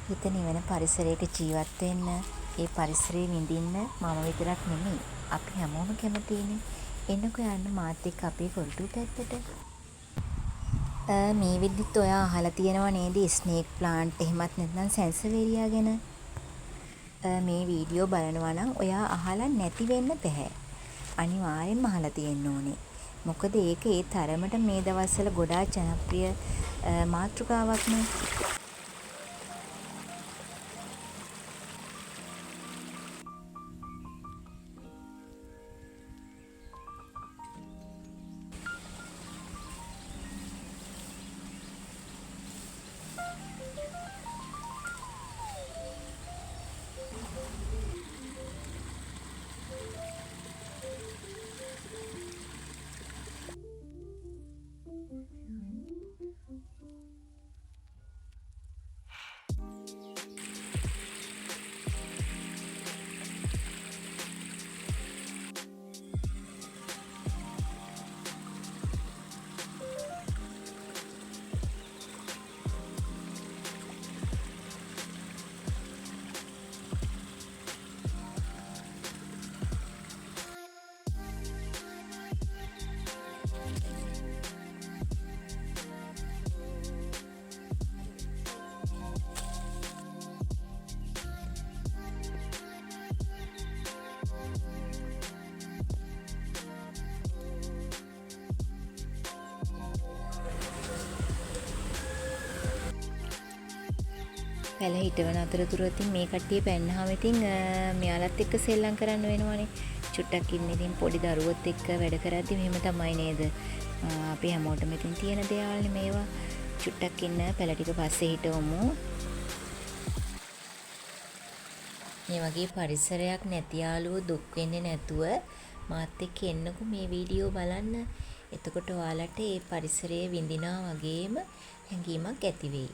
හිත නිවන පරිසරයක ජීවත් වෙන්න, ඒ පරිසරයේ විඳින්න මම විතරක් නෙමෙයි. අපි හැමෝම කැමතියිනේ. එන්නකෝ යන්න මාත් එක්ක අපේ කොරටු පැත්තට. මේ විදිහට ඔයා අහලා තියෙනව නේද ස්නේක් ප්ලාන්ට් එහෙමත් නැත්නම් සැන්සවේරියා ගැන? මේ වීඩියෝ බලනවා නම් ඔයා අහලා නැති වෙන්න බෑ. අනිවාර්යෙන්ම අහලා තියෙන්න ඕනේ. මොකද ඒක ඒ තරමට මේ දවස්වල ගොඩාක් ජනප්‍රිය මාතෘකාවක් නේ. පැල හිටවන අතරතුර ඉතින් මේ කට්ටිය පැන්නාම ඉතින් මෙයාලත් එක්ක සෙල්ලම් කරන්න වෙනවනේ. චුට්ටක් ඉන්න ඉතින් පොඩි දරුවොත් එක්ක වැඩ කරද්දි මෙහෙම තමයි නේද? අපි හැමෝටම ඉතින් තියෙන දේවල්නේ මේවා. චුට්ටක් ඉන්න පැල ටික පස්සේ හිටවමු. මේ වගේ පරිසරයක් නැති යාළුවෝ දුක් වෙන්නේ නැතුව මාත් එක්ක එන්නකෝ මේ වීඩියෝ බලන්න. එතකොට ඔයාලට මේ පරිසරය විඳිනා වගේම හැඟීමක් ඇති වෙයි.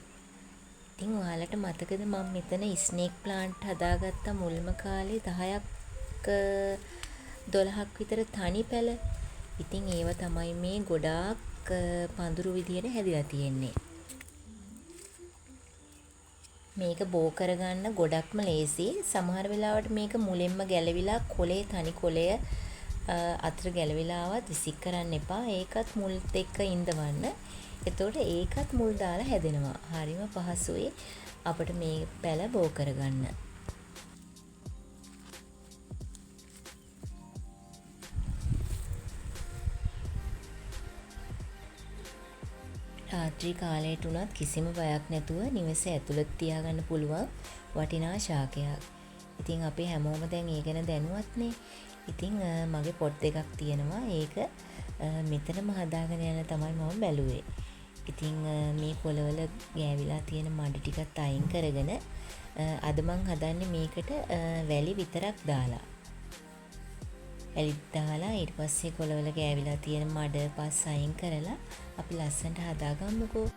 ඉතින් ඔයාලට මතකද මම මෙතන ස්නේක් ප්ලාන්ට් හදාගත්ත මුල්ම කාලේ 10ක් 12ක් විතර තනි පැල. ඉතින් ඒව තමයි මේ ගොඩාක් පඳුරු විදියට හැදිලා තියෙන්නේ. මේක බෝ කරගන්න ගොඩක්ම ලේසි. සමහර වෙලාවට මේක මුලින්ම ගැලවිලා කොලේ තනි කොලය අතර ගැලවිලාවත් විසික් කරන්න එපා. ඒකත් මුල්ත් එක්ක ඉඳවන්න. එතකොට ඒකත් මුල් දාලා හැදෙනවා. හරිම පහසුයි අපිට මේ පැල බෝ කරගන්න. රාත්‍රී කාලයට උනත් කිසිම බයක් නැතුව නිවසේ ඇතුළත තියාගන්න පුළුවන් වටිනා ශාකයක්. ඉතින් අපි හැමෝම දැන් ඒ ගැන දැනුවත්නේ. ඉතින් මගේ පොත් දෙකක් තියෙනවා. ඒක මෙතනම හදාගෙන යන තමයි මම බැලුවේ. ඉතින් මේ පොළවල ගෑවිලා තියෙන මඩ ටිකත් අයින් කරගෙන අද මං හදන්නේ මේකට වැලි විතරක් දාලා. වැලි දාලා ඊට පස්සේ පොළවල ගෑවිලා තියෙන මඩ පස් අයින් කරලා අපි ලස්සනට හදාගමුකෝ.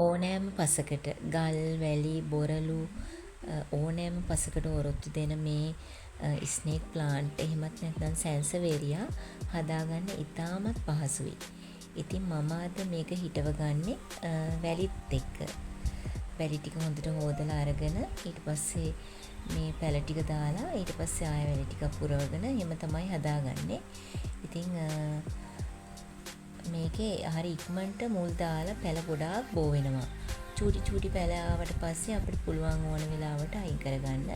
ඕනෑම පසකට ගල් වැලි බොරළු ඕනෑම පසකට ඔරොත්තු දෙන මේ ස්නේක් ප්ලාන්ට් එහෙමත් නැත්නම් සැන්සවේරියා හදාගන්න ඉතාමත් පහසුයි. ඉතින් මම අද මේක හිටව ගන්නේ වැලිත් එක්ක. වැලි ටික හොඳට හොදලා අරගෙන ඊට පස්සේ මේ පැල ටික දාලා ඊට පස්සේ ආයෙ වැලි ටිකක් පුරවගෙන එහෙම තමයි හදාගන්නේ. ඉතින් මේකේ හරි ඉක්මනට මුල් දාලා පැල ගොඩාක් බෝ වෙනවා. චූටි පැල ආවට පස්සේ අපිට පුළුවන් ඕන වෙලාවට අයින් කරගන්න.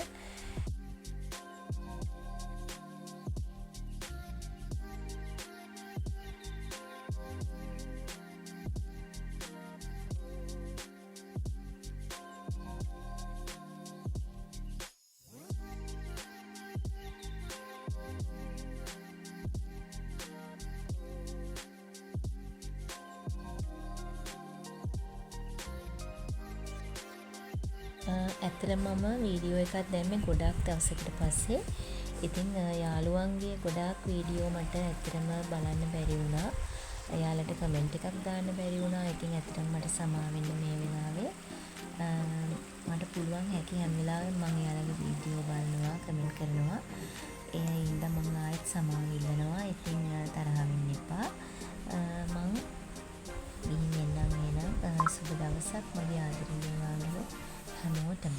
ඇත්තටම මම වීඩියෝ එකක් දැම්මේ ගොඩාක් දවසකට පස්සේ. ඉතින් යාළුවන්ගේ ගොඩාක් වීඩියෝ මට ඇත්තටම බලන්න බැරි වුණා. එයාලට කමෙන්ට් එකක් දාන්න බැරි වුණා. ඉතින් ඇත්තටම මට සමා වෙන්න මේ වෙලාවේ. මට පුළුවන් හැකි හැම වෙලාවෙම මම එයාලගේ වීඩියෝ බලනවා, කමෙන්ට් කරනවා. ඒ හින්දා මම ආයෙත් සමාව ඉල්ලනවා. ඉතින් තරහ වෙන්න එපා. මම ගිහින් එන්නම් එහෙනම්. සුබ දවසක් මගේ ආදරණීය යාළුවෝ හැමෝටම.